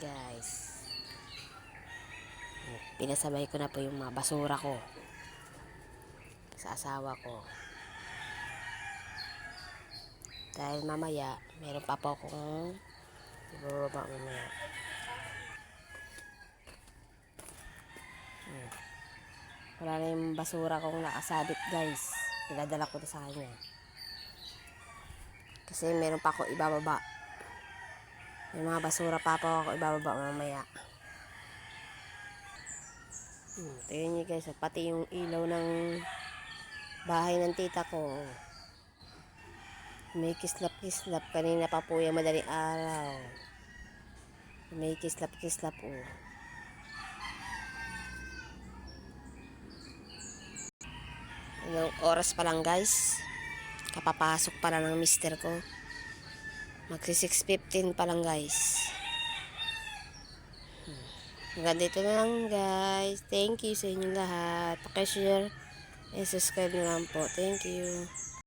guys. Pinasabay ko na po yung mga basura ko sa asawa ko. Dahil mamaya, meron pa po akong ibababa mamaya. Wala na yung basura kong nakasabit guys. Pinadala ko na sa kanya. Kasi meron pa ako ibababa. May mga basura pa po ako ibababa mamaya. Tingnan nyo guys, pati yung ilaw ng bahay ng tita ko. May kislap-kislap. Kanina pa po yung madaling araw. May kislap-kislap oh. Ilang oras pa lang guys. Kapapasok pa lang ng mister ko. Magsi 6:15 pa lang guys. Hanggang dito na lang guys. Thank you sa inyong lahat. Pakishare and subscribe na lang po. Thank you.